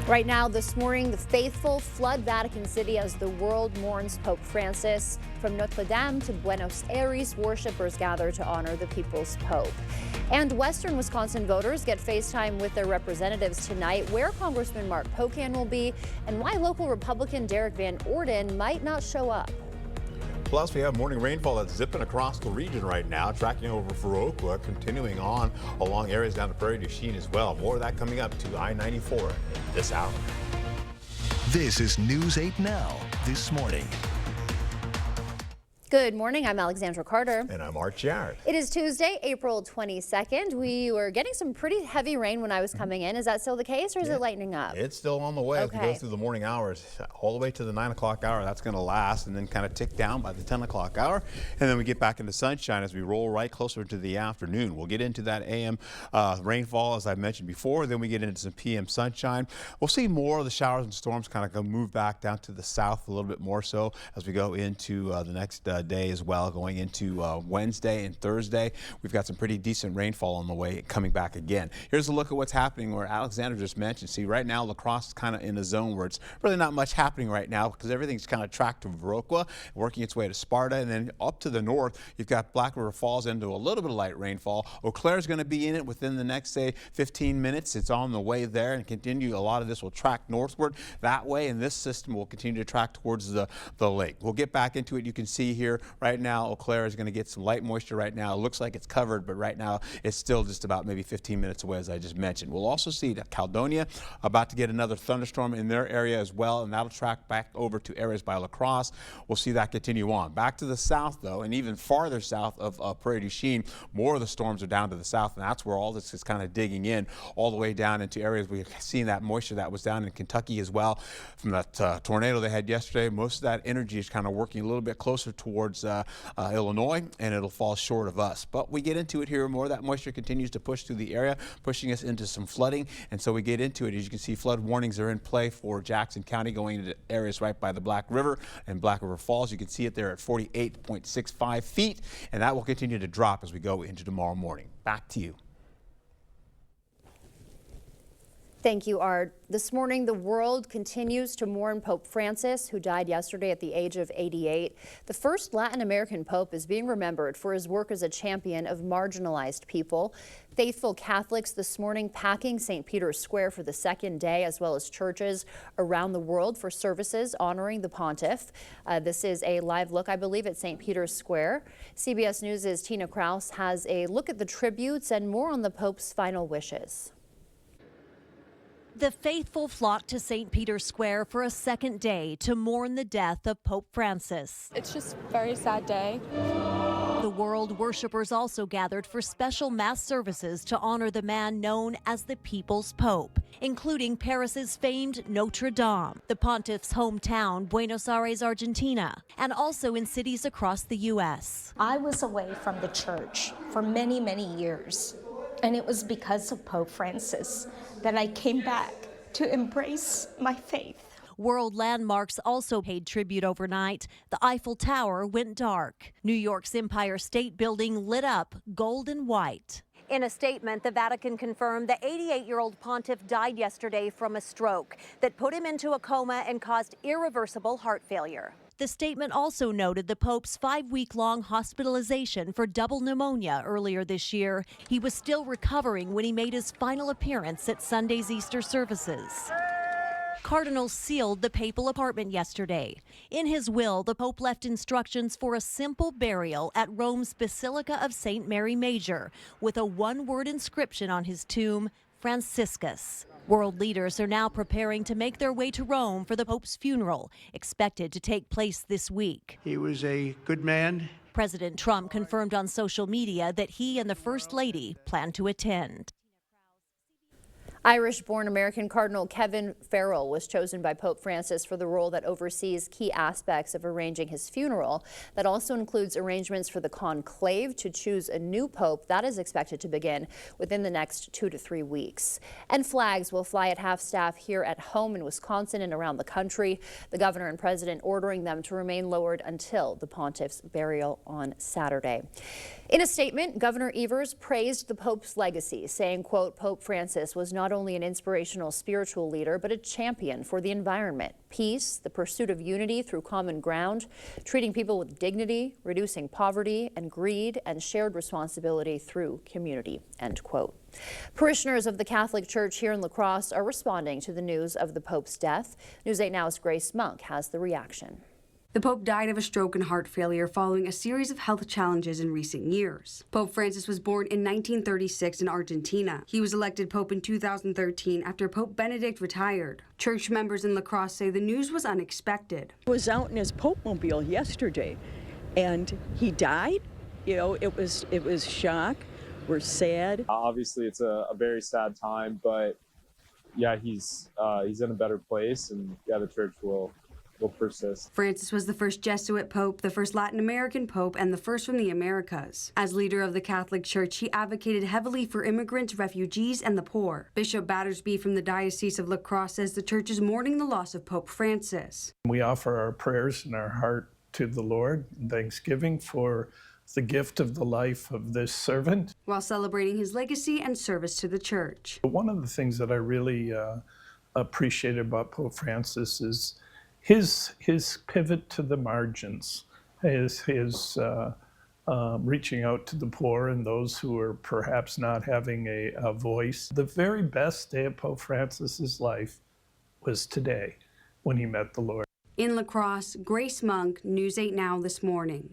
Right now, this morning, the faithful flood Vatican City as the world mourns Pope Francis. From Notre Dame to Buenos Aires, worshippers gather to honor the people's Pope. And Western Wisconsin voters get FaceTime with their representatives tonight, where Congressman Mark Pocan will be, and why local Republican Derek Van Orden might not show up. Plus, we have morning rainfall that's zipping across the region right now, tracking over Viroqua, continuing on along areas down to Prairie du Chien as well. More of that coming up to I-94 this hour. This is News 8 Now, this morning. Good morning, I'm Alexandra Carter. And I'm Art Jarrett. It is Tuesday, April 22nd. We were getting some pretty heavy rain when I was coming in. Is that still the case, or is it lightening up? It's still on the way as we go through the morning hours, all the way to the 9 o'clock hour. That's going to last and then kind of tick down by the 10 o'clock hour. And then we get back into sunshine as we roll right closer to the afternoon. We'll get into that AM rainfall, as I mentioned before. Then we get into some PM sunshine. We'll see more of the showers and storms kind of move back down to the south a little bit more so as we go into the next day as well, going into Wednesday and Thursday. We've got some pretty decent rainfall on the way coming back again. Here's a look at what's happening where Alexander just mentioned. See, right now La Crosse is kind of in a zone where it's really not much happening right now because everything's kind of tracked to Viroqua, working its way to Sparta, and then up to the north you've got Black River Falls into a little bit of light rainfall. Eau Claire is going to be in it within the next, say, 15 minutes. It's on the way there and continue. A lot of this will track northward that way, and this system will continue to track towards the lake. We'll get back into it. You can see here right now Eau Claire is going to get some light moisture right now. It looks like it's covered, but right now it's still just about maybe 15 minutes away, as I just mentioned. We'll also see that Caledonia about to get another thunderstorm in their area as well, and that'll track back over to areas by La Crosse. We'll see that continue on. Back to the south, though, and even farther south of Prairie du Chien, more of the storms are down to the south, and that's where all this is kind of digging in all the way down into areas. We've seen that moisture that was down in Kentucky as well from that tornado they had yesterday. Most of that energy is kind of working a little bit closer towards Illinois, and it'll fall short of us. But we get into it here more. That moisture continues to push through the area, pushing us into some flooding, and so we get into it. As you can see, flood warnings are in play for Jackson County going into areas right by the Black River and Black River Falls. You can see it there at 48.65 feet, and that will continue to drop as we go into tomorrow morning. Back to you. Thank you, Art. This morning, the world continues to mourn Pope Francis, who died yesterday at the age of 88. The first Latin American pope is being remembered for his work as a champion of marginalized people. Faithful Catholics this morning packing St. Peter's Square for the second day, as well as churches around the world for services honoring the pontiff. This is a live look, I believe, at St. Peter's Square. CBS News' Tina Kraus has a look at the tributes and more on the Pope's final wishes. The faithful flock to St. Peter's Square for a second day to mourn the death of Pope Francis. It's just a very sad day. The world worshippers also gathered for special mass services to honor the man known as the People's Pope, including Paris's famed Notre Dame, the pontiff's hometown, Buenos Aires, Argentina, and also in cities across the U.S. I was away from the church for many, many years. And it was because of Pope Francis that I came back to embrace my faith. World landmarks also paid tribute overnight. The Eiffel Tower went dark. New York's Empire State Building lit up gold and white. In a statement, the Vatican confirmed the 88-year-old pontiff died yesterday from a stroke that put him into a coma and caused irreversible heart failure. The statement also noted the Pope's 5-week-long hospitalization for double pneumonia earlier this year. He was still recovering when he made his final appearance at Sunday's Easter services. Cardinals sealed the papal apartment yesterday. In his will, the Pope left instructions for a simple burial at Rome's Basilica of St. Mary Major, with a one-word inscription on his tomb, Franciscus. World leaders are now preparing to make their way to Rome for the Pope's funeral, expected to take place this week. He was a good man. President Trump confirmed on social media that he and the First Lady plan to attend. Irish-born American Cardinal Kevin Farrell was chosen by Pope Francis for the role that oversees key aspects of arranging his funeral. That also includes arrangements for the conclave to choose a new pope. That is expected to begin within the next 2 to 3 weeks. And flags will fly at half-staff here at home in Wisconsin and around the country. The governor and president ordering them to remain lowered until the pontiff's burial on Saturday. In a statement, Governor Evers praised the Pope's legacy, saying, quote, Pope Francis was not only an inspirational spiritual leader, but a champion for the environment, peace, the pursuit of unity through common ground, treating people with dignity, reducing poverty and greed, and shared responsibility through community, end quote. Parishioners of the Catholic Church here in La Crosse are responding to the news of the Pope's death. News 8 Now's Grace Monk has the reaction. The Pope died of a stroke and heart failure following a series of health challenges in recent years. Pope Francis was born in 1936 in Argentina. He was elected Pope in 2013 after Pope Benedict retired. Church members in La Crosse say the news was unexpected. He was out in his Pope-mobile yesterday, and he died. You know, it was shock. We're sad. Obviously, it's a very sad time, but yeah, he's in a better place, and yeah, the church will persist. Francis was the first Jesuit pope, the first Latin American pope, and the first from the Americas. As leader of the Catholic Church, he advocated heavily for immigrants, refugees, and the poor. Bishop Battersby from the Diocese of La Crosse says the church is mourning the loss of Pope Francis. We offer our prayers and our heart to the Lord in thanksgiving for the gift of the life of this servant, while celebrating his legacy and service to the church. One of the things that I really appreciated about Pope Francis is his pivot to the margins, his reaching out to the poor and those who are perhaps not having a voice. The very best day of Pope Francis's life was today, when he met the Lord. In La Crosse, Grace Monk, News 8 Now this morning.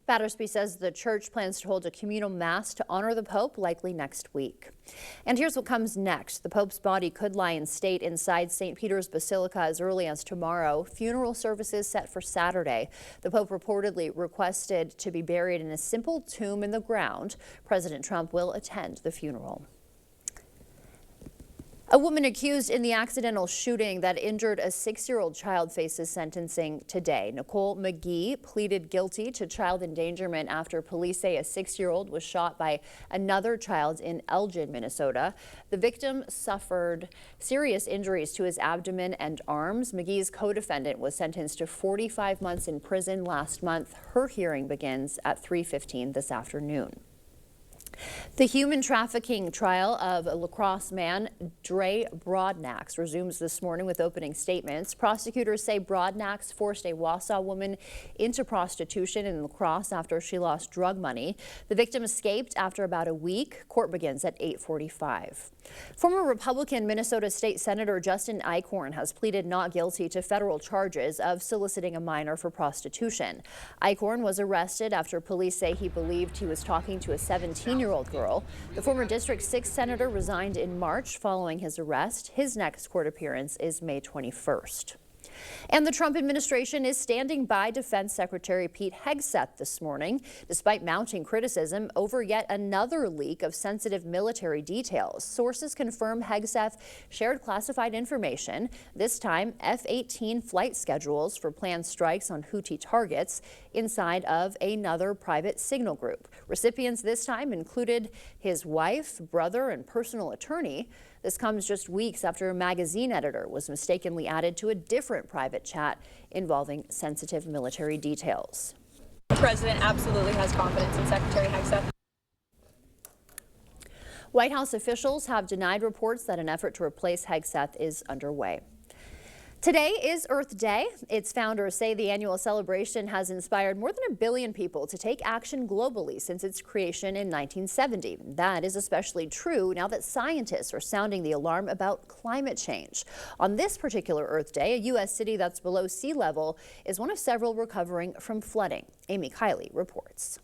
Battersby says the church plans to hold a communal mass to honor the Pope, likely next week. And here's what comes next. The Pope's body could lie in state inside St. Peter's Basilica as early as tomorrow. Funeral services set for Saturday. The Pope reportedly requested to be buried in a simple tomb in the ground. President Trump will attend the funeral. A woman accused in the accidental shooting that injured a 6-year-old child faces sentencing today. Nicole McGee pleaded guilty to child endangerment after police say a 6-year-old was shot by another child in Elgin, Minnesota. The victim suffered serious injuries to his abdomen and arms. McGee's co-defendant was sentenced to 45 months in prison last month. Her hearing begins at 3:15 this afternoon. The human trafficking trial of a La Crosse man, Dre Broadnax, resumes this morning with opening statements. Prosecutors say Broadnax forced a Wausau woman into prostitution in La Crosse after she lost drug money. The victim escaped after about a week. Court begins at 8:45. Former Republican Minnesota State Senator Justin Eichhorn has pleaded not guilty to federal charges of soliciting a minor for prostitution. Eichhorn was arrested after police say he believed he was talking to a 17-year-old girl. The former District 6 senator resigned in March following his arrest. His next court appearance is May 21st. And the Trump administration is standing by Defense Secretary Pete Hegseth this morning, despite mounting criticism over yet another leak of sensitive military details. Sources confirm Hegseth shared classified information, this time F-18 flight schedules for planned strikes on Houthi targets inside of another private signal group. Recipients this time included his wife, brother, and personal attorney. This comes just weeks after a magazine editor was mistakenly added to a different private chat involving sensitive military details. The president absolutely has confidence in Secretary Hegseth. White House officials have denied reports that an effort to replace Hegseth is underway. Today is Earth Day. Its founders say the annual celebration has inspired more than 1 billion people to take action globally since its creation in 1970. That is especially true now that scientists are sounding the alarm about climate change. On this particular Earth Day, a U.S. city that's below sea level is one of several recovering from flooding. Amy Kiley reports.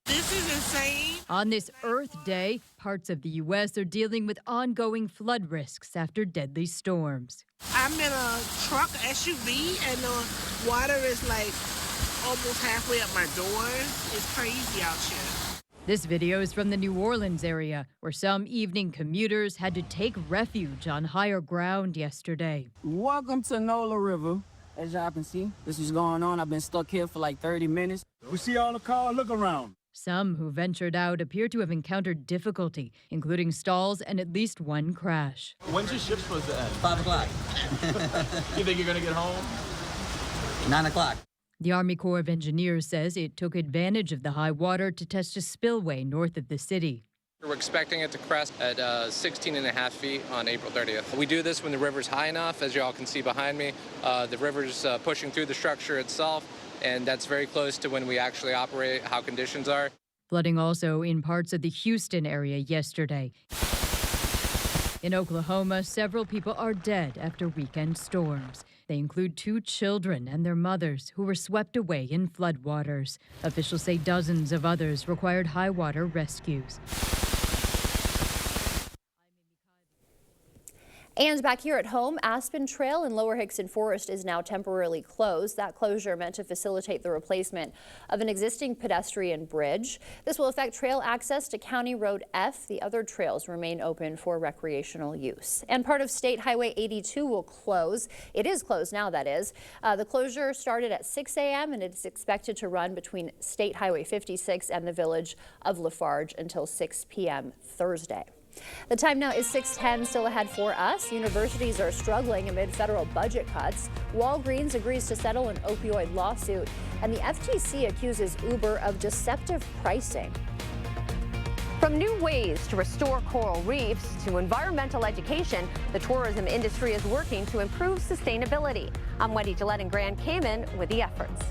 This is insane. On this Earth Day, parts of the U.S. are dealing with ongoing flood risks after deadly storms. I'm in a truck SUV and the water is like almost halfway up my doors. It's crazy out here. This video is from the New Orleans area, where some evening commuters had to take refuge on higher ground yesterday. Welcome to Nola River. As y'all can see, this is going on. I've been stuck here for like 30 minutes. We see all the cars, look around. Some who ventured out appear to have encountered difficulty, including stalls and at least one crash. When's your shift supposed to end? 5 o'clock. You think you're going to get home? 9 o'clock. The Army Corps of Engineers says it took advantage of the high water to test a spillway north of the city. We're expecting it to crest at 16.5 feet on April 30th. We do this when the river's high enough, as you all can see behind me. The river's pushing through the structure itself, and that's very close to when we actually operate, how conditions are. Flooding also in parts of the Houston area yesterday. In Oklahoma, several people are dead after weekend storms. They include 2 children and their mothers who were swept away in floodwaters. Officials say dozens of others required high water rescues. And back here at home, Aspen Trail in Lower Hickson Forest is now temporarily closed. That closure meant to facilitate the replacement of an existing pedestrian bridge. This will affect trail access to County Road F. The other trails remain open for recreational use. And part of State Highway 82 will close. It is closed now, that is. The closure started at 6 a.m. and it's expected to run between State Highway 56 and the village of Lafarge until 6 p.m. Thursday. The time now is 6:10, still ahead for us. Universities are struggling amid federal budget cuts. Walgreens agrees to settle an opioid lawsuit, and the FTC accuses Uber of deceptive pricing. From new ways to restore coral reefs to environmental education, the tourism industry is working to improve sustainability. I'm Wendy Gillette in Grand Cayman with the efforts.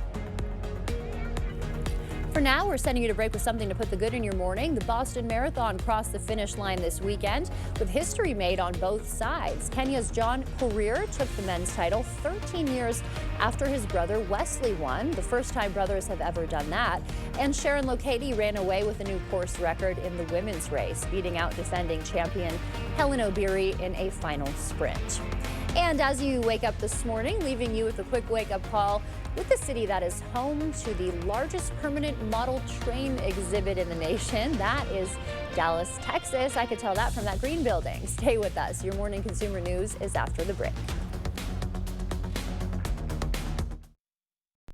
For now, we're sending you to break with something to put the good in your morning. The Boston Marathon crossed the finish line this weekend with history made on both sides. Kenya's John Korir took the men's title 13 years after his brother Wesley won, the first time brothers have ever done that. And Sharon Lokedi ran away with a new course record in the women's race, beating out defending champion Helen Obiri in a final sprint. And as you wake up this morning, leaving you with a quick wake-up call with the city that is home to the largest permanent model train exhibit in the nation. That is Dallas, Texas. I could tell that from that green building. Stay with us. Your morning consumer news is after the break.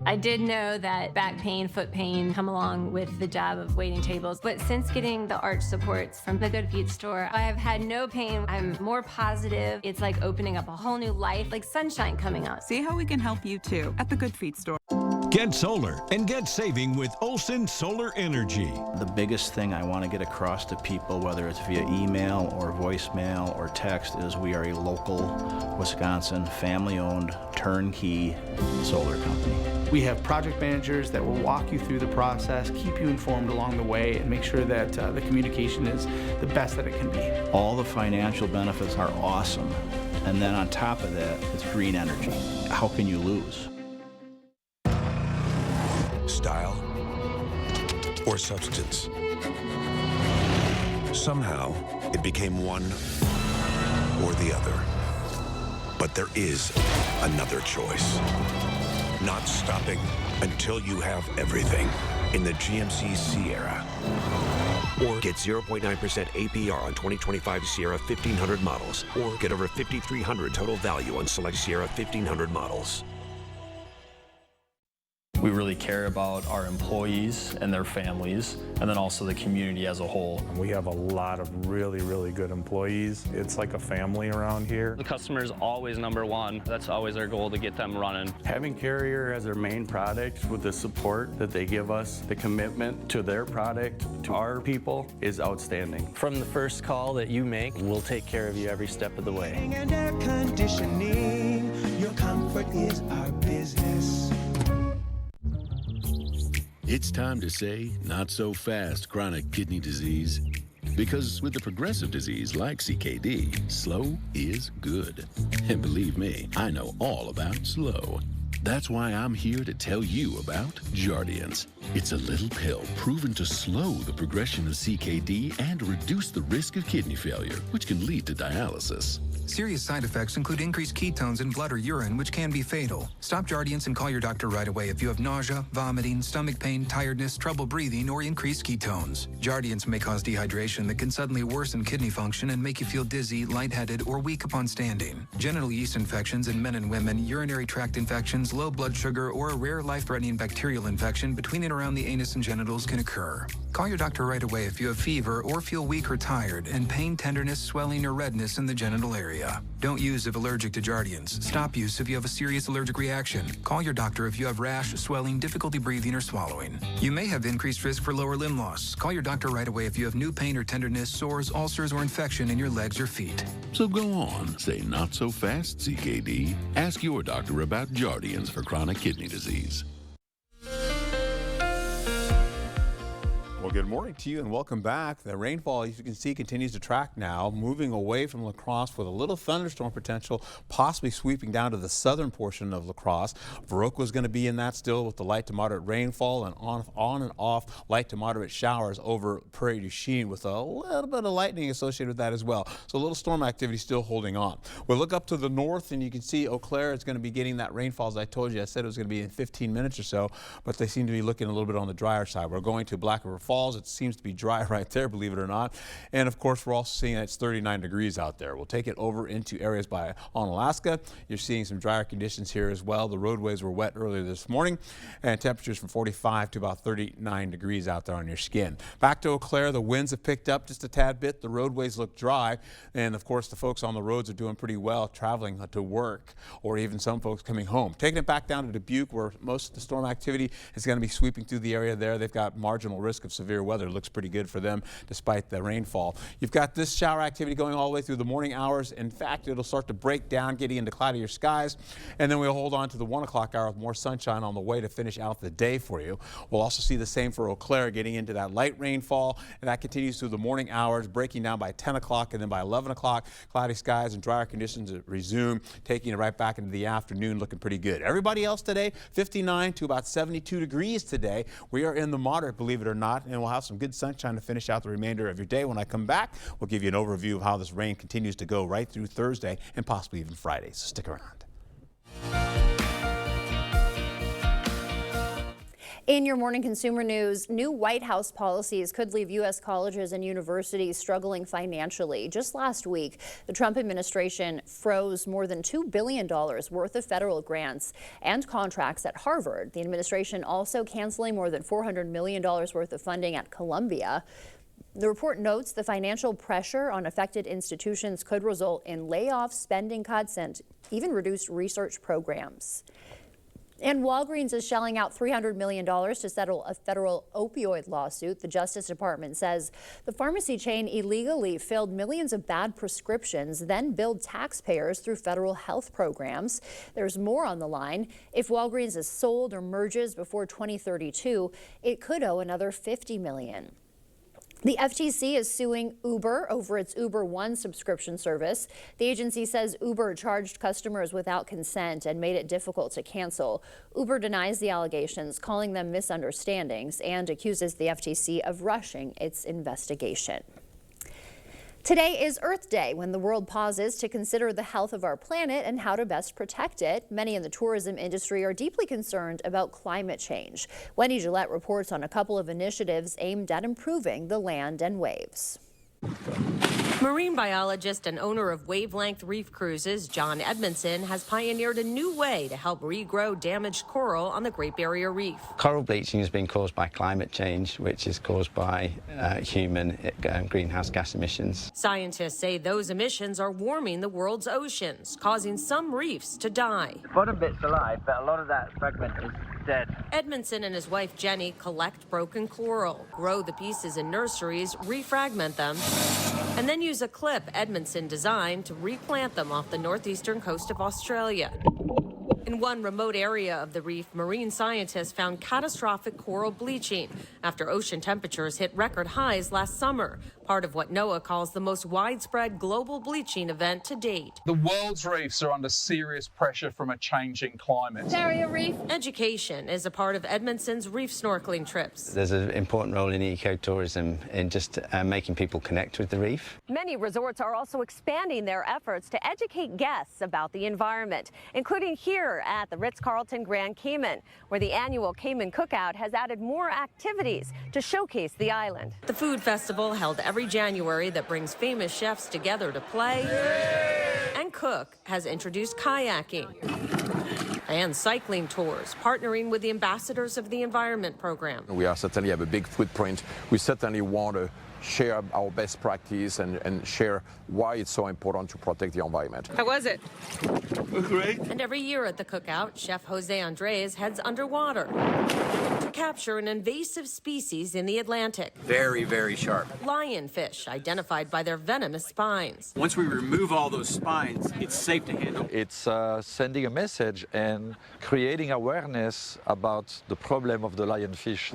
I did know that back pain, foot pain come along with the job of waiting tables, but since getting the arch supports from the Good Feet store, I have had no pain. I'm more positive. It's like opening up a whole new life, like sunshine coming out. See how we can help you too at the Good Feet store. Get solar and get saving with Olson Solar Energy. The biggest thing I want to get across to people, whether it's via email or voicemail or text, is we are a local Wisconsin family-owned turnkey solar company. We have project managers that will walk you through the process, keep you informed along the way, and make sure that the communication is the best that it can be. All the financial benefits are awesome. And then on top of that, it's green energy. How can you lose? Style or substance. Somehow, it became one or the other. But there is another choice. Not stopping until you have everything in the GMC Sierra. Or get 0.9% APR on 2025 Sierra 1500 models. Or get over $5,300 total value on select Sierra 1500 models. We really care about our employees and their families, and then also the community as a whole. We have a lot of really, really good employees. It's like a family around here. The customer is always number one. That's always our goal, to get them running. Having Carrier as their main product, with the support that they give us, the commitment to their product, to our people, is outstanding. From the first call that you make, we'll take care of you every step of the way. And air conditioning, your comfort is our business. It's time to say not so fast chronic kidney disease. Because with a progressive disease like CKD, slow is good. And believe me, I know all about slow. That's why I'm here to tell you about Jardiance. It's a little pill proven to slow the progression of CKD and reduce the risk of kidney failure, which can lead to dialysis. Serious side effects include increased ketones in blood or urine, which can be fatal. Stop Jardiance and call your doctor right away if you have nausea, vomiting, stomach pain, tiredness, trouble breathing, or increased ketones. Jardiance may cause dehydration that can suddenly worsen kidney function and make you feel dizzy, lightheaded, or weak upon standing. Genital yeast infections in men and women, urinary tract infections, low blood sugar, or a rare life-threatening bacterial infection between and around the anus and genitals can occur. Call your doctor right away if you have fever or feel weak or tired, and pain, tenderness, swelling, or redness in the genital area. Don't use if allergic to Jardians. Stop use if you have a serious allergic reaction. Call your doctor if you have rash, swelling, difficulty breathing, or swallowing. You may have increased risk for lower limb loss. Call your doctor right away if you have new pain or tenderness, sores, ulcers, or infection in your legs or feet. So go on, say not so fast, CKD. Ask your doctor about Jardians for chronic kidney disease. Well, good morning to you and welcome back. The rainfall, as you can see, continues to track now, moving away from La Crosse with a little thunderstorm potential, possibly sweeping down to the southern portion of La Crosse. Viroqua is going to be in that still with the light to moderate rainfall and on and off light to moderate showers over Prairie du Chien with a little bit of lightning associated with that as well. So a little storm activity still holding on. We'll look up to the north and you can see Eau Claire is going to be getting that rainfall. As I told you, I said it was going to be in 15 minutes or so, but they seem to be looking a little bit on the drier side. We're going to Black River Falls. It seems to be dry right there, believe it or not. And of course, we're also seeing that it's 39 degrees out there. We'll take it over into areas on Alaska. You're seeing some drier conditions here as well. The roadways were wet earlier this morning, and temperatures from 45 to about 39 degrees out there on your skin. Back to Eau Claire, the winds have picked up just a tad bit. The roadways look dry, and of course, the folks on the roads are doing pretty well traveling to work, or even some folks coming home. Taking it back down to Dubuque, where most of the storm activity is going to be sweeping through the area there. They've got marginal risk of severe weather. It looks pretty good for them despite the rainfall. You've got this shower activity going all the way through the morning hours. In fact, it'll start to break down, getting into cloudier skies, and then we'll hold on to the 1 o'clock hour with more sunshine on the way to finish out the day for you. We'll also see the same for Eau Claire, getting into that light rainfall, and that continues through the morning hours, breaking down by 10 o'clock, and then by 11 o'clock, cloudy skies and drier conditions resume, taking it right back into the afternoon, looking pretty good. Everybody else today, 59 to about 72 degrees today. We are in the moderate, believe it or not, and we'll have some good sunshine to finish out the remainder of your day. When I come back, we'll give you an overview of how this rain continues to go right through Thursday and possibly even Friday, so stick around. In your morning consumer news, new White House policies could leave U.S. colleges and universities struggling financially. Just last week, the Trump administration froze more than $2 billion worth of federal grants and contracts at Harvard. The administration also canceling more than $400 million worth of funding at Columbia. The report notes the financial pressure on affected institutions could result in layoffs, spending cuts, and even reduced research programs. And Walgreens is shelling out $300 million to settle a federal opioid lawsuit. The Justice Department says the pharmacy chain illegally filled millions of bad prescriptions, then billed taxpayers through federal health programs. There's more on the line. If Walgreens is sold or merges before 2032, it could owe another $50 million. The FTC is suing Uber over its Uber One subscription service. The agency says Uber charged customers without consent and made it difficult to cancel. Uber denies the allegations, calling them misunderstandings, and accuses the FTC of rushing its investigation. Today is Earth Day, when the world pauses to consider the health of our planet and how to best protect it. Many in the tourism industry are deeply concerned about climate change. Wendy Gillette reports on a couple of initiatives aimed at improving the land and waves. Marine biologist and owner of Wavelength Reef Cruises, John Edmondson, has pioneered a new way to help regrow damaged coral on the Great Barrier Reef. Coral bleaching has been caused by climate change, which is caused by human greenhouse gas emissions. Scientists say those emissions are warming the world's oceans, causing some reefs to die. The bottom bit's alive, but a lot of that fragment is dead. Edmondson and his wife Jenny collect broken coral, grow the pieces in nurseries, refragment them, and then use a clip Edmondson designed to replant them off the northeastern coast of Australia. In one remote area of the reef, marine scientists found catastrophic coral bleaching after ocean temperatures hit record highs last summer, part of what NOAA calls the most widespread global bleaching event to date. The world's reefs are under serious pressure from a changing climate. Barrier Reef education is a part of Edmondson's reef snorkeling trips. There's an important role in ecotourism in just making people connect with the reef. Many resorts are also expanding their efforts to educate guests about the environment, including here at the Ritz-Carlton Grand Cayman, where the annual Cayman Cookout has added more activities to showcase the island. The food festival held every January that brings famous chefs together to play and cook has introduced kayaking and cycling tours, partnering with the Ambassadors of the Environment program. We certainly have a big footprint. We certainly want to share our best practice and share why it's so important to protect the environment. How was it? Great. And every year at the cookout, Chef Jose Andres heads underwater to capture an invasive species in the Atlantic. Very, very sharp. Lionfish, identified by their venomous spines. Once we remove all those spines, it's safe to handle. It's sending a message and creating awareness about the problem of the lionfish.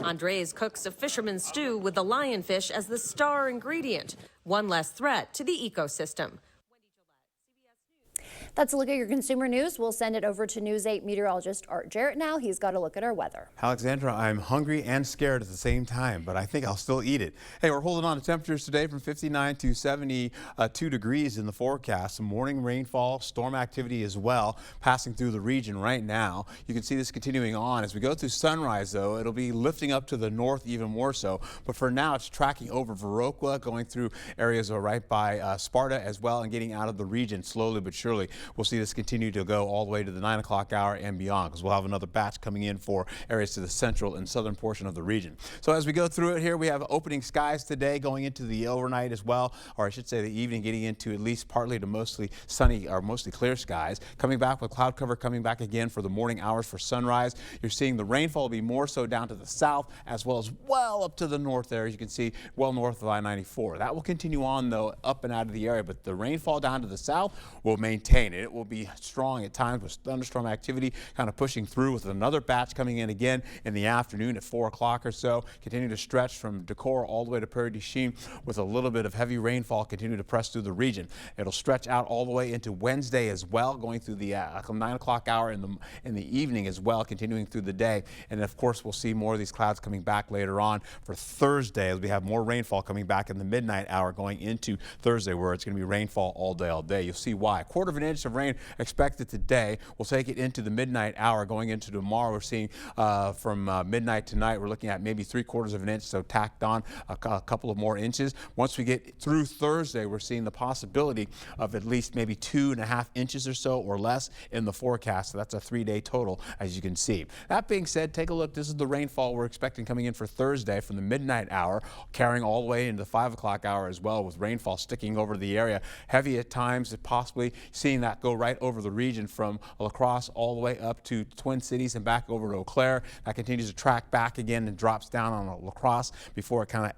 Andres cooks a fisherman's stew with the lionfish as the star ingredient, one less threat to the ecosystem. That's a look at your consumer news. We'll send it over to News 8 meteorologist Art Jarrett now. He's got a look at our weather. Alexandra, I'm hungry and scared at the same time, but I think I'll still eat it. Hey, we're holding on to temperatures today from 59 to 72 degrees in the forecast. Some morning rainfall, storm activity as well, passing through the region right now. You can see this continuing on. As we go through sunrise, though, it'll be lifting up to the north even more so. But for now, it's tracking over Viroqua, going through areas right by Sparta as well, and getting out of the region slowly but surely. We'll see this continue to go all the way to the 9 o'clock hour and beyond, because we'll have another batch coming in for areas to the central and southern portion of the region. So as we go through it here, we have opening skies today going into the overnight as well, or I should say the evening, getting into at least partly to mostly sunny or mostly clear skies. Coming back with cloud cover coming back again for the morning hours for sunrise. You're seeing the rainfall be more so down to the south as well as well up to the north there. You can see well north of I-94. That will continue on though up and out of the area, but the rainfall down to the south will maintain. It will be strong at times with thunderstorm activity kind of pushing through, with another batch coming in again in the afternoon at 4 o'clock or so. Continue to stretch from Decorah all the way to Prairie du Chien with a little bit of heavy rainfall continue to press through the region. It'll stretch out all the way into Wednesday as well, going through the 9 o'clock hour in the evening as well, continuing through the day. And of course, we'll see more of these clouds coming back later on for Thursday, as we have more rainfall coming back in the midnight hour going into Thursday, where it's going to be rainfall all day. You'll see why. 1/4 of an inch of rain expected today. We'll take it into the midnight hour going into tomorrow. We're seeing from midnight tonight, we're looking at maybe 3/4 of an inch, so tacked on a couple of more inches. Once we get through Thursday, we're seeing the possibility of at least maybe 2.5 inches or so or less in the forecast. So that's a 3-day total, as you can see. That being said, take a look. This is the rainfall we're expecting coming in for Thursday from the midnight hour, carrying all the way into the 5 o'clock hour as well, with rainfall sticking over the area. Heavy at times, possibly seeing that go right over the region from La Crosse all the way up to Twin Cities and back over to Eau Claire. That continues to track back again and drops down on La Crosse before it kind of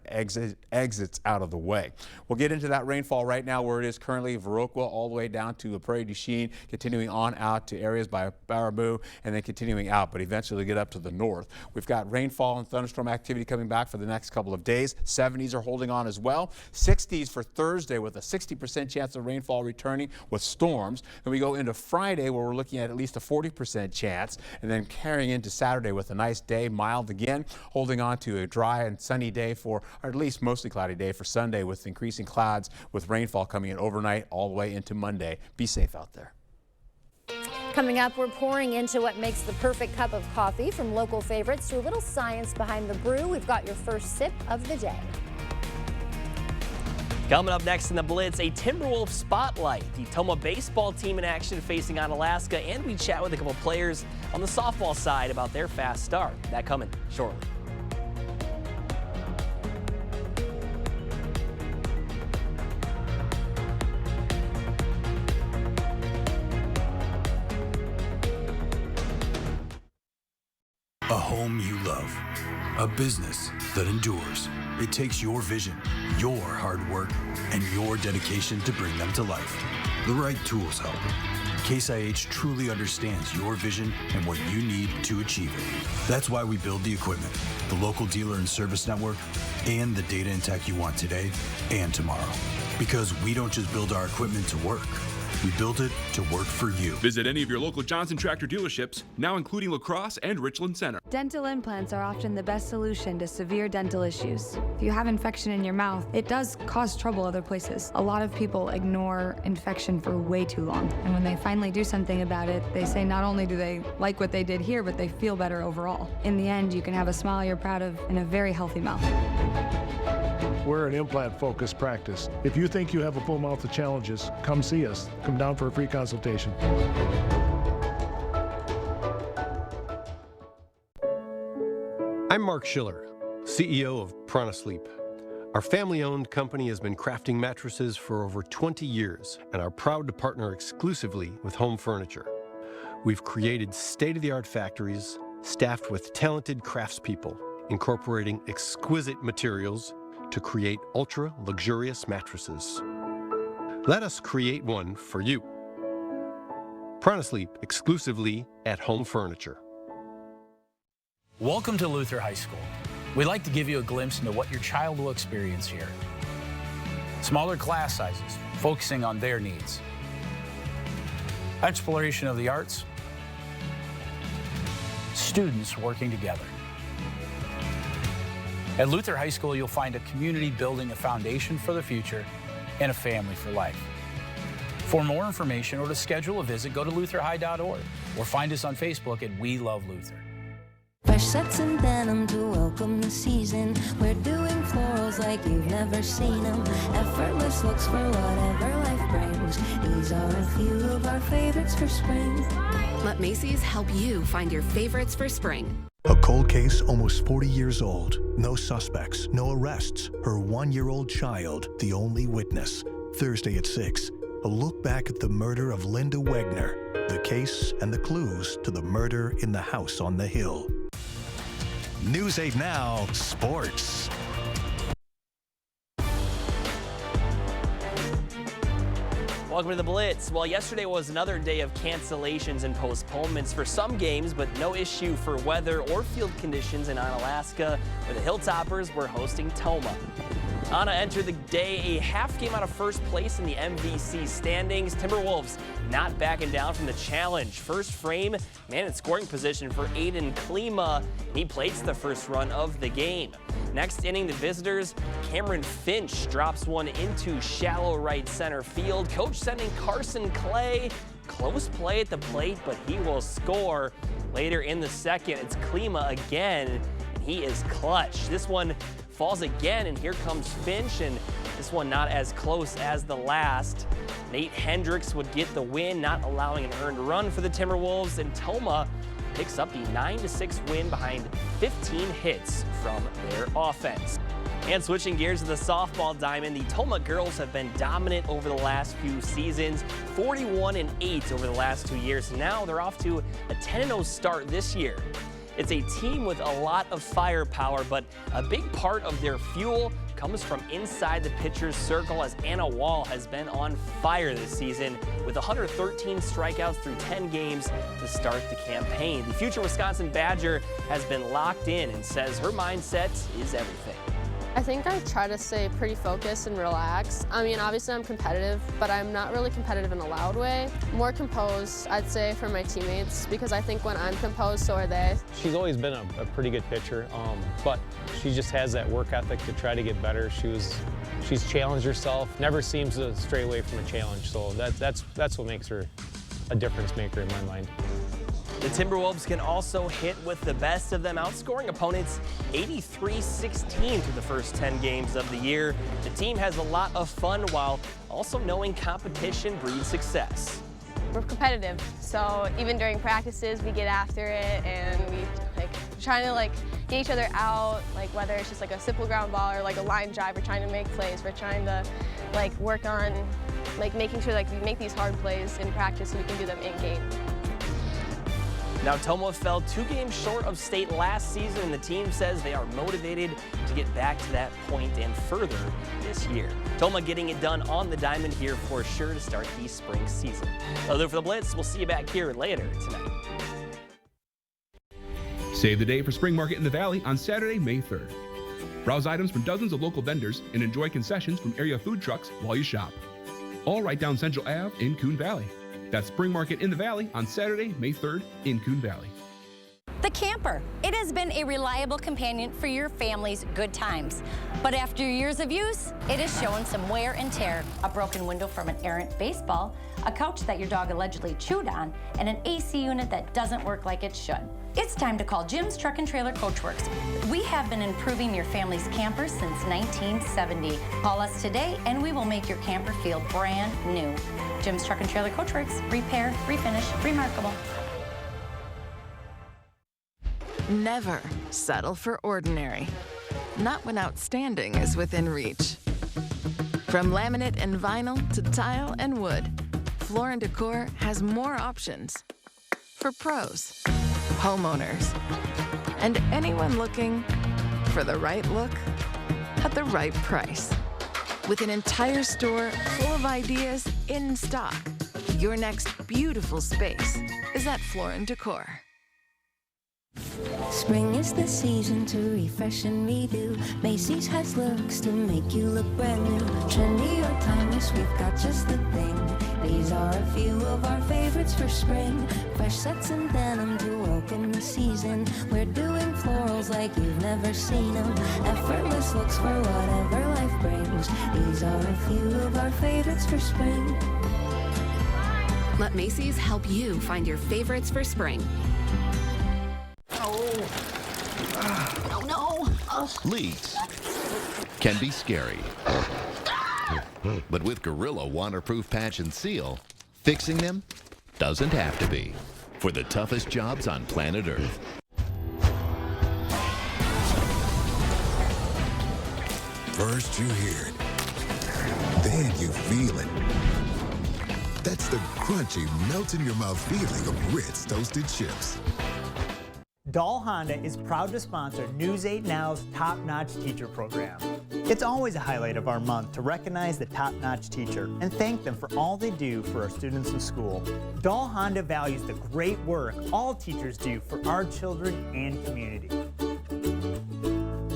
exits out of the way. We'll get into that rainfall right now where it is currently, Viroqua all the way down to Prairie du Chien, continuing on out to areas by Baraboo, and then continuing out, but eventually get up to the north. We've got rainfall and thunderstorm activity coming back for the next couple of days. 70s are holding on as well. 60s for Thursday with a 60% chance of rainfall returning with storms. Then we go into Friday where we're looking at least a 40% chance, and then carrying into Saturday with a nice day, mild again, holding on to a dry and sunny day for, or at least mostly cloudy day for Sunday, with increasing clouds with rainfall coming in overnight all the way into Monday. Be safe out there. Coming up, we're pouring into what makes the perfect cup of coffee, from local favorites to a little science behind the brew. We've got your first sip of the day. Coming up next in the Blitz, a Timberwolves spotlight. The Toma baseball team in action facing Onalaska, and we chat with a couple players on the softball side about their fast start. That coming shortly. A home you love, a business that endures. It takes your vision, your hard work, and your dedication to bring them to life. The right tools help. Case IH truly understands your vision and what you need to achieve it. That's why we build the equipment, the local dealer and service network, and the data and tech you want today and tomorrow. Because we don't just build our equipment to work. We built it to work for you. Visit any of your local Johnson Tractor dealerships, now including La Crosse and Richland Center. Dental implants are often the best solution to severe dental issues. If you have infection in your mouth, it does cause trouble other places. A lot of people ignore infection for way too long. And when they finally do something about it, they say not only do they like what they did here, but they feel better overall. In the end, you can have a smile you're proud of and a very healthy mouth. We're an implant-focused practice. If you think you have a full mouth of challenges, come see us. Come down for a free consultation. I'm Mark Schiller, CEO of Prana Sleep. Our family-owned company has been crafting mattresses for over 20 years and are proud to partner exclusively with Home Furniture. We've created state-of-the-art factories staffed with talented craftspeople, incorporating exquisite materials to create ultra-luxurious mattresses. Let us create one for you. Pronasleep exclusively at Home Furniture. Welcome to Luther High School. We'd like to give you a glimpse into what your child will experience here. Smaller class sizes, focusing on their needs. Exploration of the arts. Students working together. At Luther High School, you'll find a community building a foundation for the future and a family for life. For more information or to schedule a visit, go to lutherhigh.org or find us on Facebook at We Love Luther. Fresh sets and denim to welcome the season. We're doing florals like you've never seen them. Effortless looks for whatever life brings. These are a few of our favorites for spring. Let Macy's help you find your favorites for spring. A cold case almost 40 years old. No suspects, no arrests. Her 1-year-old child, the only witness. Thursday at 6. A look back at the murder of Linda Wegner. The case and the clues to the murder in the house on the hill. News 8 Now, Sports. Welcome to the Blitz. Well, yesterday was another day of cancellations and postponements for some games, but no issue for weather or field conditions in Onalaska, where the Hilltoppers were hosting Tomah. Anna entered the day a half game out of first place in the MVC standings. Timberwolves not backing down from the challenge. First frame, man in scoring position for Aiden Klima. He plates the first run of the game. Next inning, the visitors, Cameron Finch drops one into shallow right center field. Coach sending Carson Clay. Close play at the plate, but he will score. Later in the second, it's Klima again. He is clutch. This one falls again, and here comes Finch, and this one not as close as the last. Nate Hendricks would get the win, not allowing an earned run for the Timberwolves, and Tomah picks up the 9-6 win behind 15 hits from their offense. And switching gears to the softball diamond, the Tomah girls have been dominant over the last few seasons, 41-8 over the last 2 years. Now they're off to a 10-0 start this year. It's a team with a lot of firepower, but a big part of their fuel comes from inside the pitcher's circle, as Anna Wall has been on fire this season with 113 strikeouts through 10 games to start the campaign. The future Wisconsin Badger has been locked in and says her mindset is everything. I think I try to stay pretty focused and relaxed. I mean, obviously I'm competitive, but I'm not really competitive in a loud way. More composed, I'd say, for my teammates, because I think when I'm composed, so are they. She's always been a pretty good pitcher, but she just has that work ethic to try to get better. She's challenged herself, never seems to stray away from a challenge, so that's what makes her a difference maker in my mind. The Timberwolves can also hit with the best of them, outscoring opponents 83-16 through the first 10 games of the year. The team has a lot of fun while also knowing competition breeds success. We're competitive, so even during practices we get after it, and we trying to get each other out, whether it's just a simple ground ball or a line drive. We're trying to make plays. We're trying to work on making sure we make these hard plays in practice so we can do them in game. Now, Tomah fell 2 games short of state last season, and the team says they are motivated to get back to that point and further this year. Tomah getting it done on the diamond here for sure to start the spring season. That'll do it for the Blitz. We'll see you back here later tonight. Save the day for Spring Market in the Valley on Saturday, May 3rd. Browse items from dozens of local vendors and enjoy concessions from area food trucks while you shop. All right down Central Ave in Coon Valley. That's Spring Market in the Valley on Saturday, May 3rd in Coon Valley. The camper. It has been a reliable companion for your family's good times. But after years of use, it is showing some wear and tear. A broken window from an errant baseball, a couch that your dog allegedly chewed on, and an AC unit that doesn't work like it should. It's time to call Jim's Truck and Trailer Coachworks. We have been improving your family's camper since 1970. Call us today and we will make your camper feel brand new. Jim's Truck and Trailer Coachworks. Repair, refinish, remarkable. Never settle for ordinary. not when outstanding is within reach. From laminate and vinyl to tile and wood, Floor & Decor has more options for pros, homeowners, and anyone looking for the right look at the right price. With an entire store full of ideas in stock, your next beautiful space is at Floor & Decor. Spring is the season to refresh and redo. Macy's has looks to make you look brand new. Trendy or timeless, we've got just the thing. These are a few of our favorites for spring. Fresh sets and denim to welcome the season. We're doing florals like you've never seen them. Effortless looks for whatever life brings. These are a few of our favorites for spring. Let Macy's help you find your favorites for spring. Oh no! Leaks can be scary. But with Gorilla Waterproof Patch and Seal, fixing them doesn't have to be. For the toughest jobs on planet Earth. First you hear it, then you feel it. That's the crunchy, melt-in-your-mouth feeling of Ritz Toasted Chips. Dahl Honda is proud to sponsor News 8 Now's Top Notch Teacher Program. It's always a highlight of our month to recognize the top-notch teacher and thank them for all they do for our students in school. Dahl Honda values the great work all teachers do for our children and community.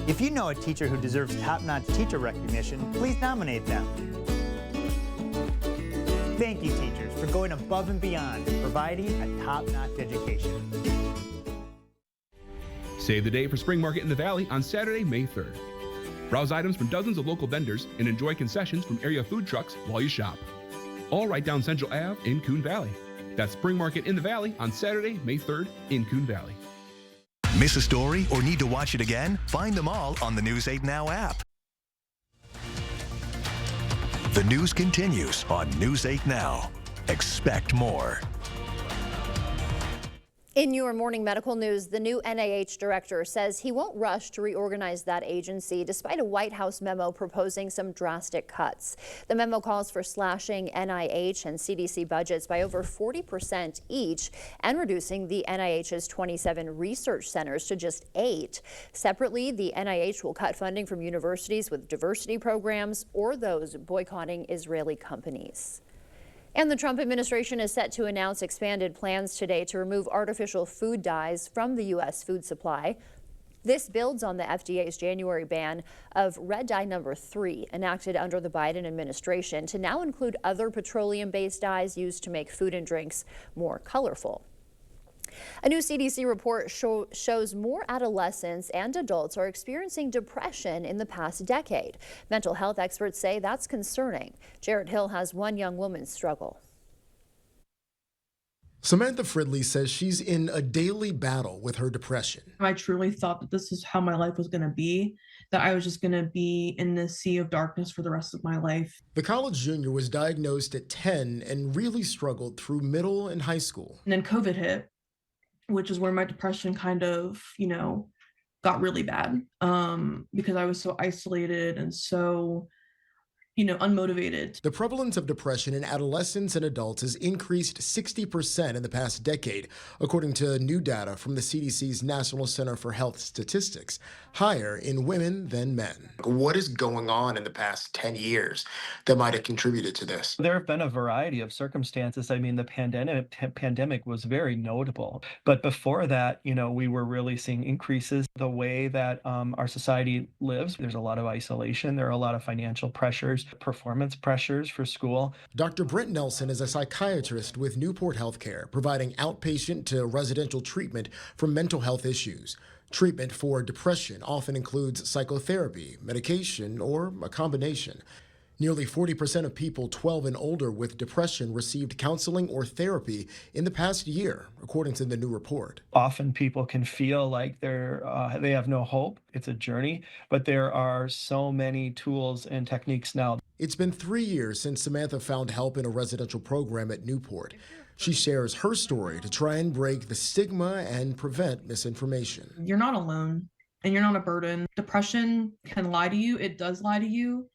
If you know a teacher who deserves top-notch teacher recognition, please nominate them. Thank you, teachers, for going above and beyond and providing a top-notch education. Save the day for Spring Market in the Valley on Saturday, May 3rd. Browse items from dozens of local vendors and enjoy concessions from area food trucks while you shop. All right down Central Ave in Coon Valley. That's Spring Market in the Valley on Saturday, May 3rd in Coon Valley. Miss a story or need to watch it again? Find them all on the News 8 Now app. The news continues on News 8 Now. Expect more. In your morning medical news, the new NIH director says he won't rush to reorganize that agency despite a White House memo proposing some drastic cuts. The memo calls for slashing NIH and CDC budgets by over 40% each and reducing the NIH's 27 research centers to just 8. Separately, the NIH will cut funding from universities with diversity programs or those boycotting Israeli companies. And the Trump administration is set to announce expanded plans today to remove artificial food dyes from the U.S. food supply. This builds on the FDA's January ban of red dye number 3, enacted under the Biden administration, to now include other petroleum-based dyes used to make food and drinks more colorful. A new CDC report shows more adolescents and adults are experiencing depression in the past decade. Mental health experts say that's concerning. Jarrett Hill has one young woman struggle. Samantha Fridley says she's in a daily battle with her depression. I truly thought that this is how my life was going to be, that I was just going to be in this sea of darkness for the rest of my life. The college junior was diagnosed at 10 and really struggled through middle and high school. And then COVID hit, which is where my depression kind of, got really bad because I was so isolated and so, unmotivated. The prevalence of depression in adolescents and adults has increased 60% in the past decade, according to new data from the CDC's National Center for Health Statistics, higher in women than men. What is going on in the past 10 years that might have contributed to this? There have been a variety of circumstances. I mean, the pandemic was very notable. But before that, we were really seeing increases the way that our society lives. There's a lot of isolation. There are a lot of financial pressures, performance pressures for school. Dr. Brent Nelson is a psychiatrist with Newport Healthcare, providing outpatient to residential treatment for mental health issues. Treatment for depression often includes psychotherapy, medication, or a combination. Nearly 40% of people 12 and older with depression received counseling or therapy in the past year, according to the new report. Often people can feel like they have no hope. It's a journey, but there are so many tools and techniques now. It's been 3 years since Samantha found help in a residential program at Newport. She shares her story to try and break the stigma and prevent misinformation. You're not alone. and you're not a burden. Depression can lie to you. It does lie to you.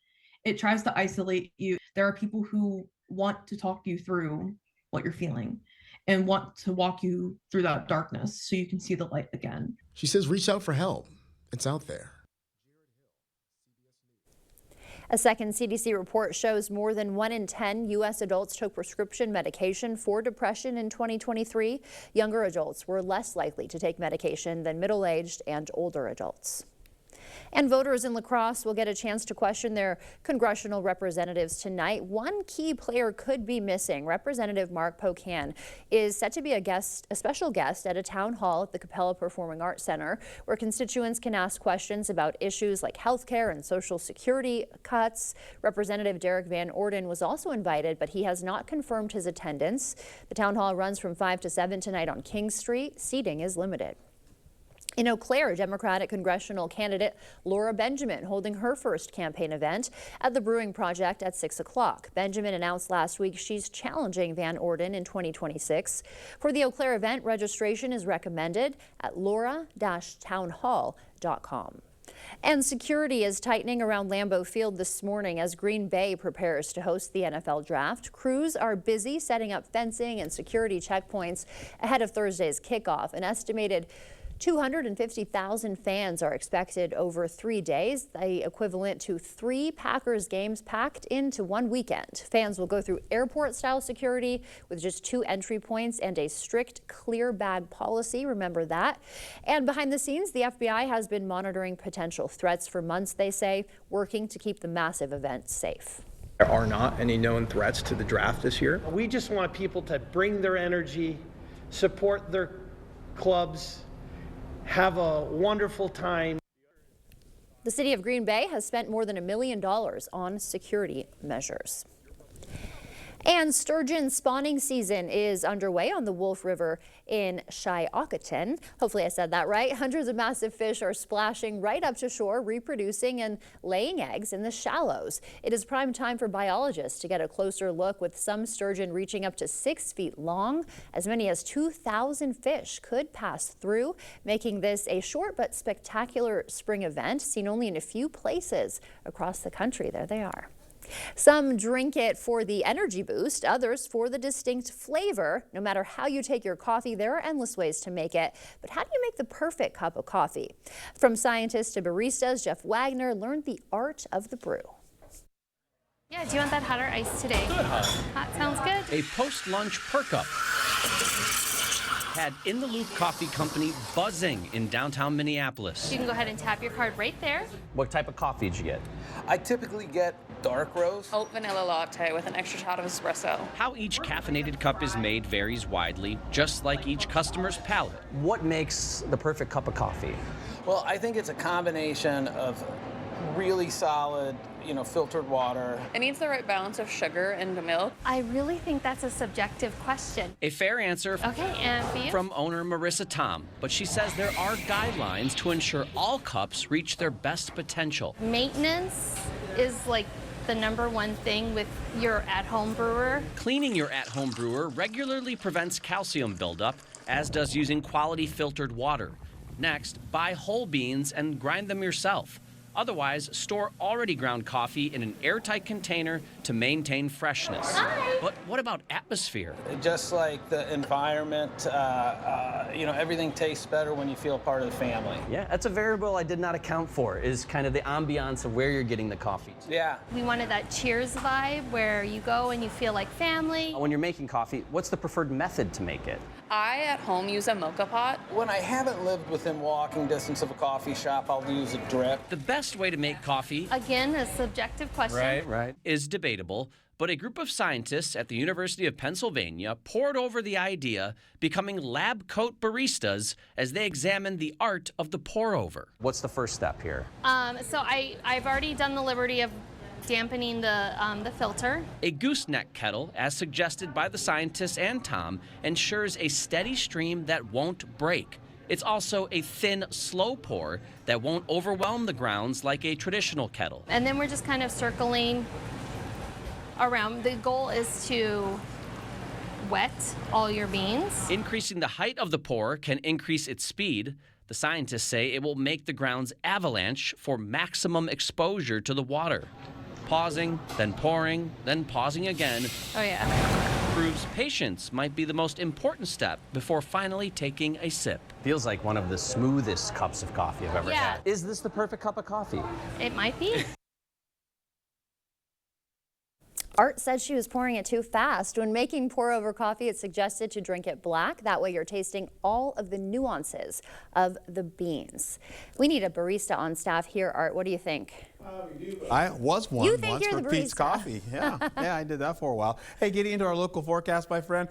It tries to isolate you. There are people who want to talk you through what you're feeling and want to walk you through that darkness so you can see the light again. She says reach out for help. It's out there. A second CDC report shows more than 1 in 10 U.S. adults took prescription medication for depression in 2023. Younger adults were less likely to take medication than middle-aged and older adults. And voters in La Crosse will get a chance to question their congressional representatives tonight. One key player could be missing. Representative Mark Pocan is set to be a special guest at a town hall at the Capella Performing Arts Center, where constituents can ask questions about issues like health care and Social Security cuts. Representative Derek Van Orden was also invited, but he has not confirmed his attendance. The town hall runs from 5 to 7 tonight on King Street. Seating is limited. In Eau Claire, Democratic congressional candidate Laura Benjamin holding her first campaign event at the Brewing Project at 6 o'clock. Benjamin announced last week she's challenging Van Orden in 2026. For the Eau Claire event, registration is recommended at laura-townhall.com. And security is tightening around Lambeau Field this morning as Green Bay prepares to host the NFL Draft. Crews are busy setting up fencing and security checkpoints ahead of Thursday's kickoff. An estimated 250,000 fans are expected over 3 days, the equivalent to 3 Packers games packed into one weekend. Fans will go through airport-style security with just 2 entry points and a strict clear bag policy. Remember that. And behind the scenes, the FBI has been monitoring potential threats for months, they say, working to keep the massive event safe. There are not any known threats to the draft this year. We just want people to bring their energy, support their clubs, have a wonderful time. The city of Green Bay has spent more than $1 million on security measures. And sturgeon spawning season is underway on the Wolf River in Shiawassee. Hopefully I said that right. Hundreds of massive fish are splashing right up to shore, reproducing and laying eggs in the shallows. It is prime time for biologists to get a closer look, with some sturgeon reaching up to 6 feet long. As many as 2,000 fish could pass through, making this a short but spectacular spring event seen only in a few places across the country. There they are. Some drink it for the energy boost, others for the distinct flavor. No matter how you take your coffee, there are endless ways to make it. But how do you make the perfect cup of coffee? From scientists to baristas, Jeff Wagner learned the art of the brew. Yeah, do you want that hot or iced today? Good hot. Hot sounds good. A post-lunch perk up had In the Loop Coffee Company buzzing in downtown Minneapolis. You can go ahead and tap your card right there. What type of coffee did you get? I typically get dark roast. Oat vanilla latte with an extra shot of espresso. How each caffeinated cup is made varies widely, just like each customer's palate. What makes the perfect cup of coffee? Well, I think it's a combination of really solid, filtered water. It needs the right balance of sugar and milk. I really think that's a subjective question. A fair answer and for you? From owner Marissa Tom, but she says there are guidelines to ensure all cups reach their best potential. Maintenance is like the #1 thing with your at-home brewer. Cleaning your at-home brewer regularly prevents calcium buildup, as does using quality filtered water. Next, buy whole beans and grind them yourself. Otherwise, store already ground coffee in an airtight container to maintain freshness. Hi. But what about atmosphere? Just like the environment, everything tastes better when you feel part of the family. Yeah, that's a variable I did not account for, is kind of the ambiance of where you're getting the coffee. Yeah. We wanted that Cheers vibe where you go and you feel like family. When you're making coffee, what's the preferred method to make it? I, at home, use a mocha pot. When I haven't lived within walking distance of a coffee shop, I'll use a drip. The best way to make coffee, Again, a subjective question. right, is debatable, but a group of scientists at the University of Pennsylvania pored over the idea, becoming lab coat baristas as they examined the art of the pour-over. What's the first step here? So I've already done the liberty of dampening the filter. A gooseneck kettle, as suggested by the scientists and Tom, ensures a steady stream that won't break. It's also a thin, slow pour that won't overwhelm the grounds like a traditional kettle. And then we're just kind of circling around. The goal is to wet all your beans. Increasing the height of the pour can increase its speed. The The scientists say it will make the grounds avalanche for maximum exposure to the water. Pausing, then pouring, then pausing again. Oh, yeah. Proves patience might be the most important step before finally taking a sip. Feels like one of the smoothest cups of coffee I've ever Yeah. had. Is this the perfect cup of coffee? It might be. Art said she was pouring it too fast. When making pour-over coffee, it's suggested to drink it black. That way you're tasting all of the nuances of the beans. We need a barista on staff here, Art. What do you think? I was one You think once you're for the Pete's barista. Coffee. Yeah, yeah, I did that for a while. Hey, getting into our local forecast, my friend.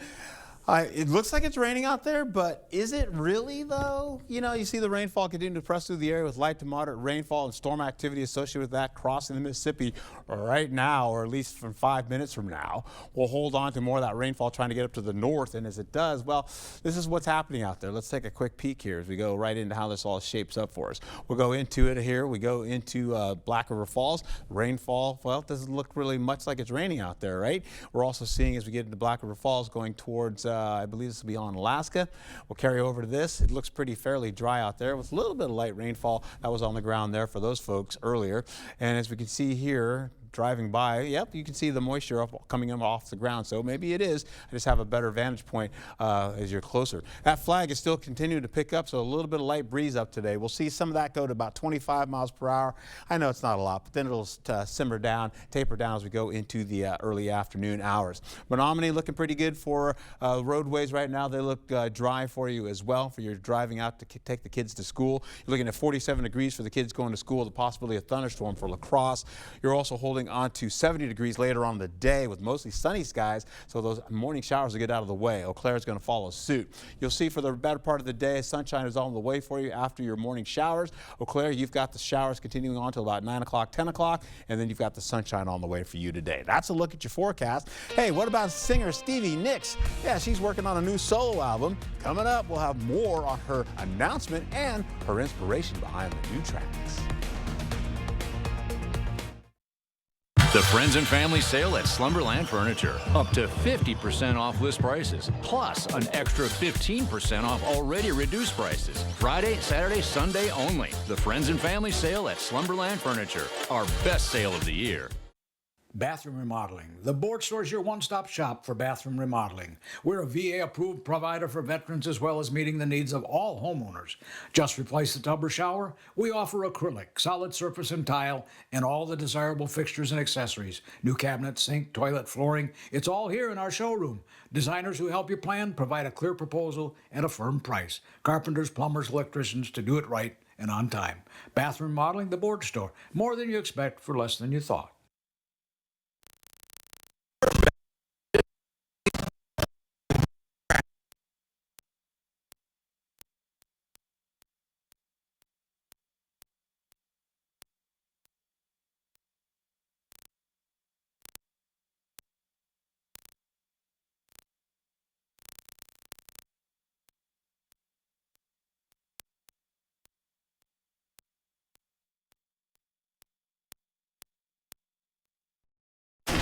It looks like it's raining out there, but is it really though? You know, you see the rainfall continuing to press through the area with light to moderate rainfall and storm activity associated with that crossing the Mississippi right now, or at least from 5 minutes from now. We'll hold on to more of that rainfall trying to get up to the north, and as it does, well, this is what's happening out there. Let's take a quick peek here as we go right into how this all shapes up for us. We'll go into it here. We go into Black River Falls. Rainfall, well, it doesn't look really much like it's raining out there, right? We're also seeing as we get into Black River Falls going towards I believe this will be on Alaska. We'll carry over to this. It looks pretty fairly dry out there with a little bit of light rainfall that was on the ground there for those folks earlier. And as we can see here, driving by, yep, you can see the moisture coming off the ground. So maybe it is. I just have a better vantage point as you're closer. That flag is still continuing to pick up, so a little bit of light breeze up today. We'll see some of that go to about 25 miles per hour. I know it's not a lot, but then it'll simmer down, taper down as we go into the early afternoon hours. Menominee looking pretty good for roadways right now. They look dry for you as well, for your driving out to take the kids to school. You're looking at 47 degrees for the kids going to school, the possibility of thunderstorm for La Crosse. You're also holding on to 70 degrees later on in the day with mostly sunny skies, so those morning showers will get out of the way. Eau Claire is going to follow suit. You'll see for the better part of the day, sunshine is on the way for you after your morning showers. Eau Claire, you've got the showers continuing on till about 9 o'clock, 10 o'clock, and then you've got the sunshine on the way for you today. That's a look at your forecast. Hey, what about singer Stevie Nicks? Yeah, she's working on a new solo album. Coming up, we'll have more on her announcement and her inspiration behind the new tracks. The Friends and Family Sale at Slumberland Furniture. Up to 50% off list prices, plus an extra 15% off already reduced prices. Friday, Saturday, Sunday only. The Friends and Family Sale at Slumberland Furniture. Our best sale of the year. Bathroom Remodeling. The Board Store is your one-stop shop for bathroom remodeling. We're a VA-approved provider for veterans as well as meeting the needs of all homeowners. Just replace the tub or shower? We offer acrylic, solid surface and tile, and all the desirable fixtures and accessories. New cabinets, sink, toilet, flooring. It's all here in our showroom. Designers who help you plan provide a clear proposal and a firm price. Carpenters, plumbers, electricians to do it right and on time. Bathroom Remodeling, The Board Store. More than you expect for less than you thought.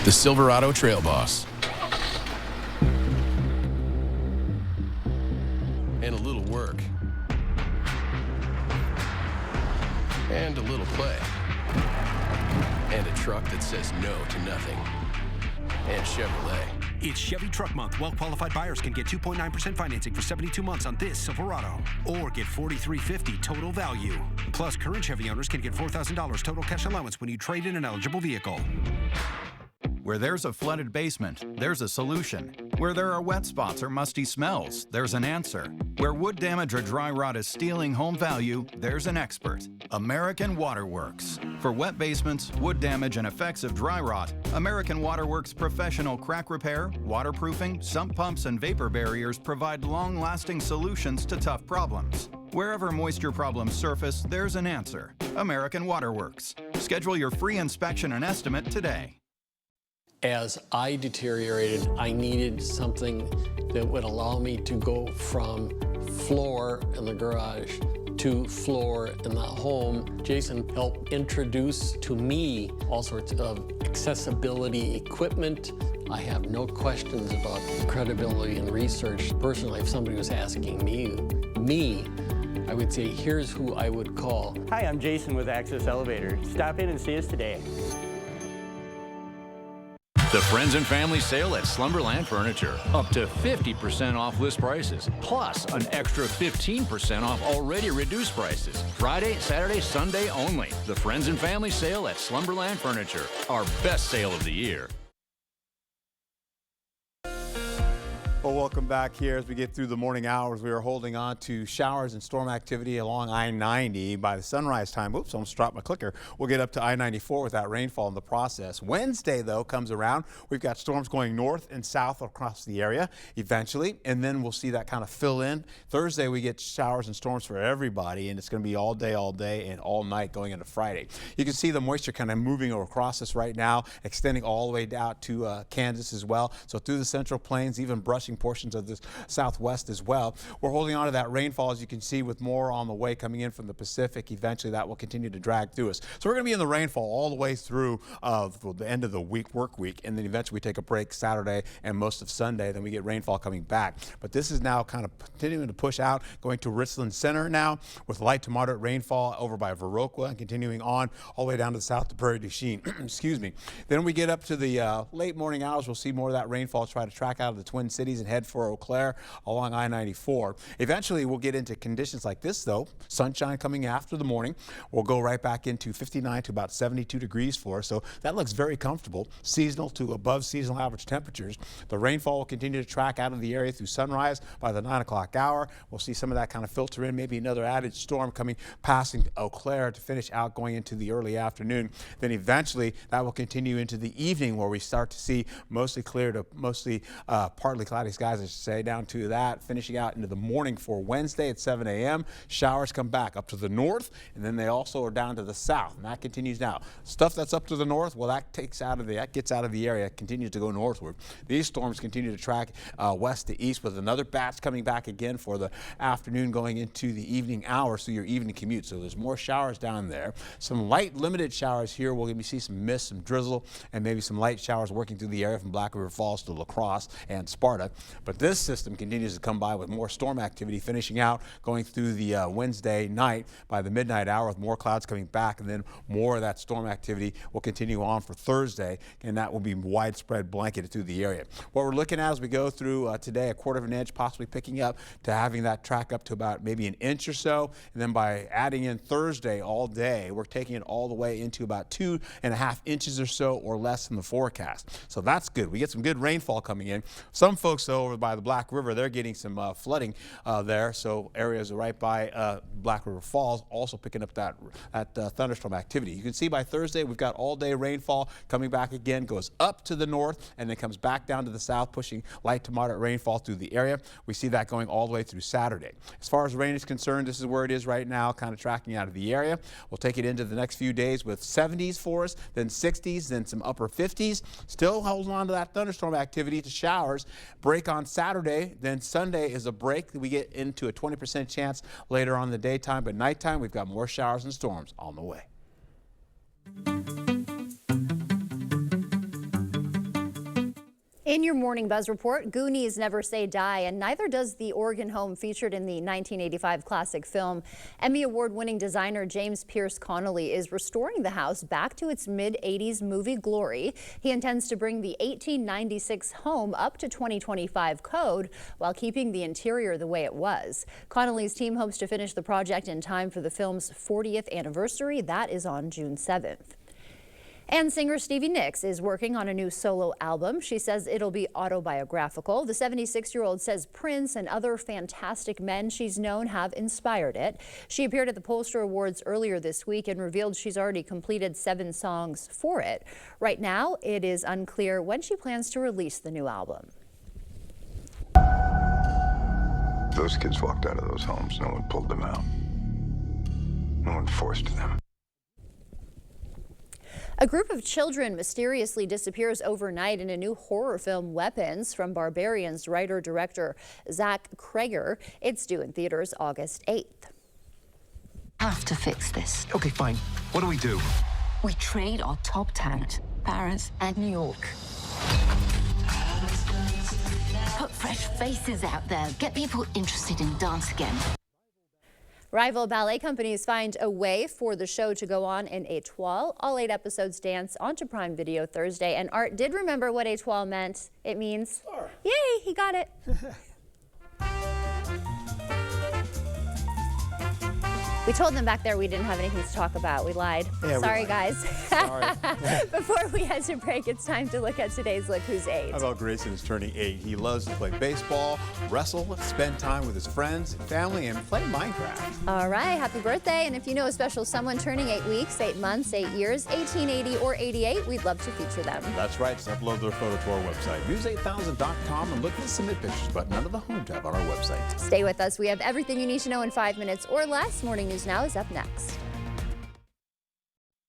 The Silverado Trail Boss. And a little work. And a little play. And a truck that says no to nothing. And Chevrolet. It's Chevy Truck Month. Well-qualified buyers can get 2.9% financing for 72 months on this Silverado. Or get $4,350 total value. Plus, current Chevy owners can get $4,000 total cash allowance when you trade in an eligible vehicle. Where there's a flooded basement, there's a solution. Where there are wet spots or musty smells, there's an answer. Where wood damage or dry rot is stealing home value, there's an expert. American Waterworks. For wet basements, wood damage, and effects of dry rot, American Waterworks professional crack repair, waterproofing, sump pumps, and vapor barriers provide long-lasting solutions to tough problems. Wherever moisture problems surface, there's an answer. American Waterworks. Schedule your free inspection and estimate today. As I deteriorated, I needed something that would allow me to go from floor in the garage to floor in the home. Jason helped introduce to me all sorts of accessibility equipment. I have no questions about credibility and research. Personally, if somebody was asking me, I would say, here's who I would call. Hi, I'm Jason with Access Elevator. Stop in and see us today. The Friends and Family Sale at Slumberland Furniture. Up to 50% off list prices, plus an extra 15% off already reduced prices. Friday, Saturday, Sunday only. The Friends and Family Sale at Slumberland Furniture. Our best sale of the year. Well, welcome back here as we get through the morning hours. We are holding on to showers and storm activity along I-90 by the sunrise time. Oops, almost dropped my clicker. We'll get up to I-94 with that rainfall in the process. Wednesday, though, comes around. We've got storms going north and south across the area eventually, and then we'll see that kind of fill in. Thursday, we get showers and storms for everybody, and it's going to be all day, and all night going into Friday. You can see the moisture kind of moving across us right now, extending all the way down to Kansas as well. So through the Central Plains, even brushing portions of the Southwest as well. We're holding on to that rainfall, as you can see, with more on the way coming in from the Pacific. Eventually, that will continue to drag through us. So we're going to be in the rainfall all the way through the end of the work week, and then eventually we take a break Saturday and most of Sunday. Then we get rainfall coming back. But this is now kind of continuing to push out, going to Richland Center now with light to moderate rainfall over by Viroqua and continuing on all the way down to the south to Prairie du Chien. Excuse me. Then we get up to the late morning hours. We'll see more of that rainfall try to track out of the Twin Cities and head for Eau Claire along I-94. Eventually, we'll get into conditions like this, though. Sunshine coming after the morning. We'll go right back into 59 to about 72 degrees for us, so that looks very comfortable. Seasonal to above seasonal average temperatures. The rainfall will continue to track out of the area through sunrise by the 9 o'clock hour. We'll see some of that kind of filter in, maybe another added storm passing Eau Claire to finish out going into the early afternoon. Then eventually, that will continue into the evening where we start to see mostly clear to mostly partly cloudy skies, I should say, down to that, finishing out into the morning for Wednesday at 7 a.m. Showers come back up to the north, and then they also are down to the south, and that continues now. Stuff that's up to the north, well, that gets out of the area, continues to go northward. These storms continue to track west to east with another batch coming back again for the afternoon going into the evening hours, so your evening commute. So there's more showers down there. Some light, limited showers here. We'll maybe see some mist, some drizzle, and maybe some light showers working through the area from Black River Falls to La Crosse and Sparta. But this system continues to come by with more storm activity finishing out going through the Wednesday night by the midnight hour with more clouds coming back, and then more of that storm activity will continue on for Thursday, and that will be widespread blanketed through the area. What we're looking at as we go through today, 1/4 of an inch, possibly picking up to having that track up to about maybe an inch or so, and then by adding in Thursday all day, we're taking it all the way into about 2.5 inches or so or less in the forecast. So that's good. We get some good rainfall coming in. Some folks, though, over by the Black River, they're getting some flooding there. So areas right by Black River Falls also picking up that thunderstorm activity. You can see by Thursday we've got all day rainfall coming back again, goes up to the north and then comes back down to the south, pushing light to moderate rainfall through the area. We see that going all the way through Saturday. As far as rain is concerned, this is where it is right now, kind of tracking out of the area. We'll take it into the next few days with 70s for us, then 60s, then some upper 50s. Still holding on to that thunderstorm activity to showers. Break on Saturday, then Sunday is a break. We get into a 20% chance later on in the daytime, but nighttime we've got more showers and storms on the way. In your Morning Buzz report, Goonies never say die, and neither does the Oregon home featured in the 1985 classic film. Emmy Award-winning designer James Pierce Connolly is restoring the house back to its mid-'80s movie glory. He intends to bring the 1896 home up to 2025 code while keeping the interior the way it was. Connolly's team hopes to finish the project in time for the film's 40th anniversary. That is on June 7th. And singer Stevie Nicks is working on a new solo album. She says it'll be autobiographical. The 76-year-old says Prince and other fantastic men she's known have inspired it. She appeared at the Pollster Awards earlier this week and revealed she's already completed 7 songs for it. Right now, it is unclear when she plans to release the new album. Those kids walked out of those homes. No one pulled them out. No one forced them. A group of children mysteriously disappears overnight in a new horror film, Weapons, from Barbarian's writer-director Zach Kreger. It's due in theaters August 8th. Have to fix this. Okay, fine. What do we do? We trade our top talent, Paris and New York. Put fresh faces out there. Get people interested in dance again. Rival ballet companies find a way for the show to go on in Étoile. All 8 episodes dance onto Prime Video Thursday. And Art did remember what Étoile meant. It means, yay, he got it. We told them back there we didn't have anything to talk about. We lied. Yeah, Sorry, we lied. guys. Sorry. Before we head to break, it's time to look at today's Look Who's 8. How about Grayson is turning 8. He loves to play baseball, wrestle, spend time with his friends and family, and play Minecraft. All right, happy birthday. And if you know a special someone turning 8 weeks, 8 months, 8 years, 18, 80, or 88, we'd love to feature them. That's right. Just upload their photo to our website, news8000.com, and look for the Submit Pictures button under the Home tab on our website. Stay with us. We have everything you need to know in 5 minutes or less. Morning News Now is up next.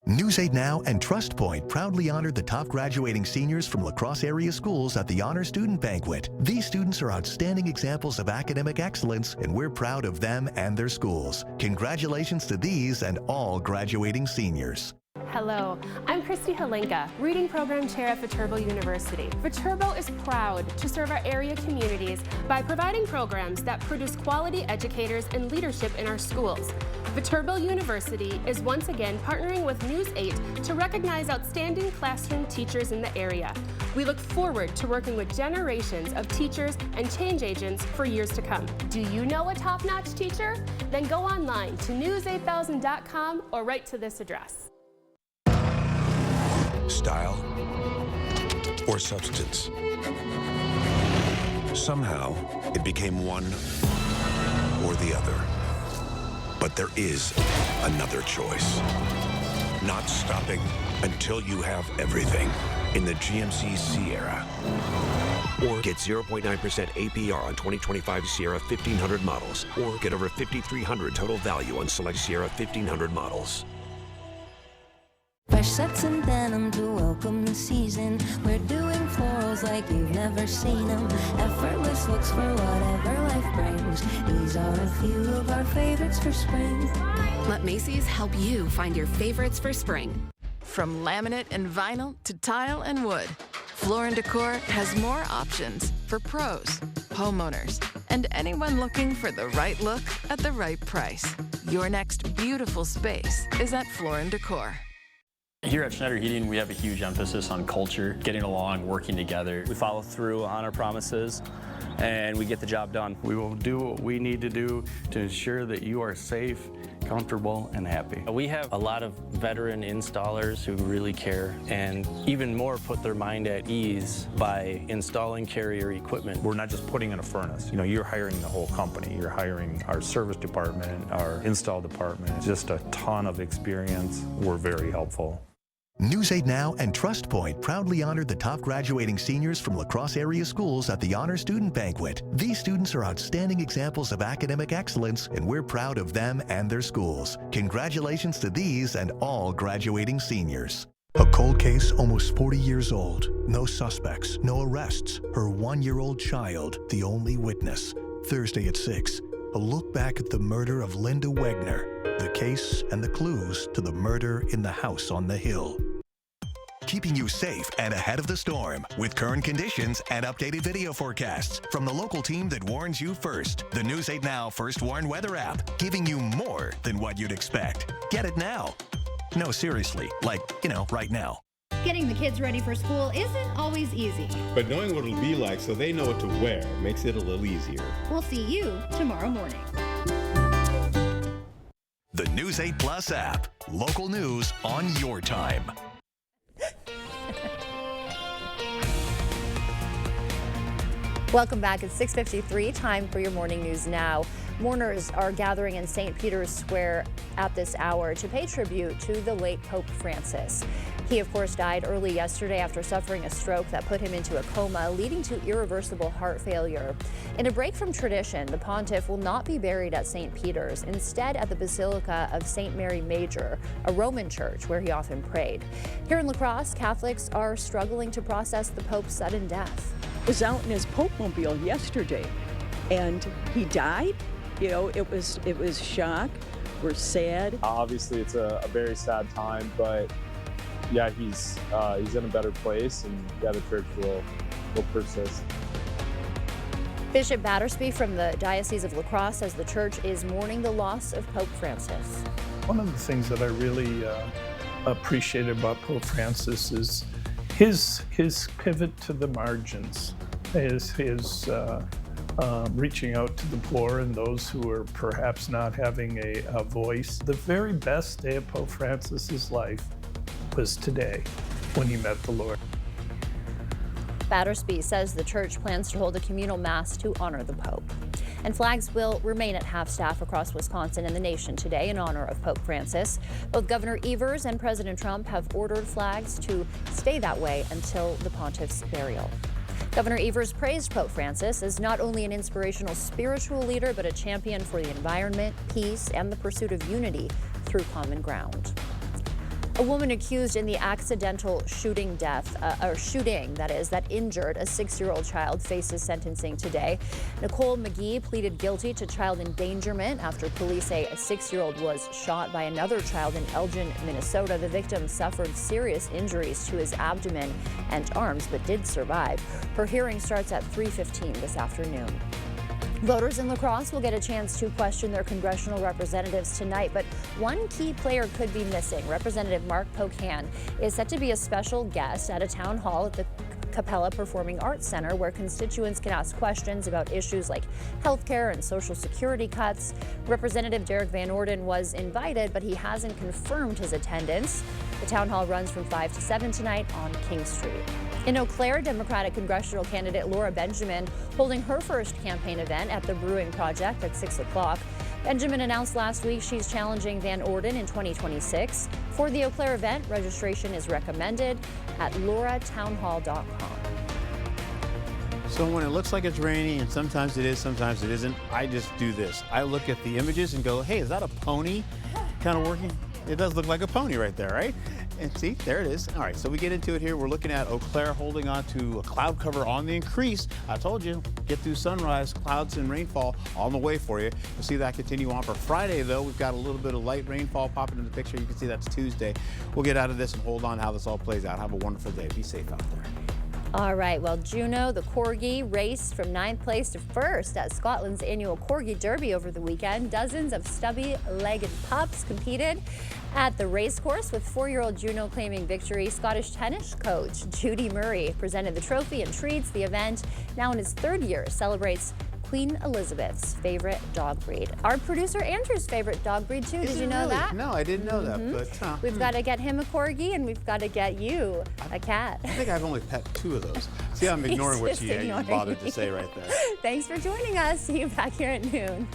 News 8 Now and Trust Point proudly honored the top graduating seniors from La Crosse area schools at the Honor Student Banquet. These students are outstanding examples of academic excellence, and we're proud of them and their schools. Congratulations to these and all graduating seniors. Hello, I'm Christy Halenka, Reading Program Chair at Viterbo University. Viterbo is proud to serve our area communities by providing programs that produce quality educators and leadership in our schools. Viterbo University is once again partnering with News 8 to recognize outstanding classroom teachers in the area. We look forward to working with generations of teachers and change agents for years to come. Do you know a top-notch teacher? Then go online to news8000.com or write to this address. Style or substance. Somehow, it became one or the other. But there is another choice. Not stopping until you have everything in the GMC Sierra. Or get 0.9% APR on 2025 Sierra 1500 models. Or get over $5,300 total value on select Sierra 1500 models. Fresh sets and denim to welcome the season. We're doing florals like you've never seen them. Effortless looks for whatever life brings. These are a few of our favorites for spring. Let Macy's help you find your favorites for spring. From laminate and vinyl to tile and wood, Floor & Decor has more options for pros, homeowners, and anyone looking for the right look at the right price. Your next beautiful space is at Floor & Decor. Here at Schneider Heating, we have a huge emphasis on culture, getting along, working together. We follow through on our promises, and we get the job done. We will do what we need to do to ensure that you are safe, comfortable, and happy. We have a lot of veteran installers who really care, and even more put their mind at ease by installing Carrier equipment. We're not just putting in a furnace. You know, you're hiring the whole company. You're hiring our service department, our install department, just a ton of experience. We're very helpful. News 8 Now and Trust Point proudly honored the top graduating seniors from La Crosse area schools at the Honor Student Banquet. These students are outstanding examples of academic excellence, and we're proud of them and their schools. Congratulations to these and all graduating seniors. A cold case almost 40 years old. No suspects, no arrests. Her 1-year-old child, the only witness. Thursday at 6. A look back at the murder of Linda Wegner. The case and the clues to the murder in the house on the hill. Keeping you safe and ahead of the storm with current conditions and updated video forecasts from the local team that warns you first. The News 8 Now First Warn Weather app, giving you more than what you'd expect. Get it now. No, seriously, like, right now. Getting the kids ready for school isn't always easy. But knowing what it'll be like so they know what to wear makes it a little easier. We'll see you tomorrow morning. The News 8 Plus app. Local news on your time. Welcome back. It's 6:53. Time for your morning news now. Mourners are gathering in St. Peter's Square at this hour to pay tribute to the late Pope Francis. He, of course, died early yesterday after suffering a stroke that put him into a coma, leading to irreversible heart failure. In a break from tradition, the pontiff will not be buried at St. Peter's, instead at the Basilica of St. Mary Major, a Roman church where he often prayed. Here in La Crosse, Catholics are struggling to process the Pope's sudden death. Was out in his Pope-mobile yesterday, and he died. It was shock. We're sad. Obviously, it's a very sad time, but yeah, he's in a better place, and yeah, the church will persist. Bishop Battersby from the Diocese of La Crosse says the church is mourning the loss of Pope Francis. One of the things that I really appreciated about Pope Francis is his pivot to the margins, his reaching out to the poor and those who are perhaps not having a voice. The very best day of Pope Francis's life was today when he met the Lord. Battersby says the church plans to hold a communal mass to honor the Pope. And flags will remain at half-staff across Wisconsin and the nation today in honor of Pope Francis. Both Governor Evers and President Trump have ordered flags to stay that way until the pontiff's burial. Governor Evers praised Pope Francis as not only an inspirational spiritual leader, but a champion for the environment, peace, and the pursuit of unity through common ground. A woman accused in the accidental shooting that injured a 6-year-old child faces sentencing today. Nicole McGee pleaded guilty to child endangerment after police say a 6-year-old was shot by another child in Elgin, Minnesota. The victim suffered serious injuries to his abdomen and arms, but did survive. Her hearing starts at 3:15 this afternoon. Voters in La Crosse will get a chance to question their congressional representatives tonight, but one key player could be missing. Representative Mark Pocan is set to be a special guest at a town hall at the Capella Performing Arts Center, where constituents can ask questions about issues like health care and Social Security cuts. Representative Derek Van Orden was invited, but he hasn't confirmed his attendance. The town hall runs from 5 to 7 tonight on King Street. In Eau Claire, Democratic congressional candidate Laura Benjamin holding her first campaign event at the Brewing Project at 6 o'clock. Benjamin announced last week she's challenging Van Orden in 2026. For the Eau Claire event, registration is recommended at lauratownhall.com. So when it looks like it's raining, and sometimes it is, sometimes it isn't, I just do this. I look at the images and go, hey, is that a pony kind of working? It does look like a pony right there, right? And see, there it is. All right, so we get into it here. We're looking at Eau Claire holding on to a cloud cover on the increase. I told you, get through sunrise, clouds and rainfall on the way for you. You'll see that continue on for Friday, though. We've got a little bit of light rainfall popping in the picture. You can see that's Tuesday. We'll get out of this and hold on how this all plays out. Have a wonderful day. Be safe out there. All right, well, Juno, the Corgi, raced from 9th place to 1st at Scotland's annual Corgi Derby over the weekend. Dozens of stubby-legged pups competed at the racecourse, with 4-year-old Juno claiming victory. Scottish tennis coach Judy Murray presented the trophy and treats. The event, now in its 3rd year, celebrates Queen Elizabeth's favorite dog breed. Our producer Andrew's favorite dog breed too. Did you know that? No, I didn't know that. But we've got to get him a corgi, and we've got to get you a cat. I think I've only pet 2 of those. See, I'm ignoring what you bothered to say right there. Thanks for joining us. See you back here at noon.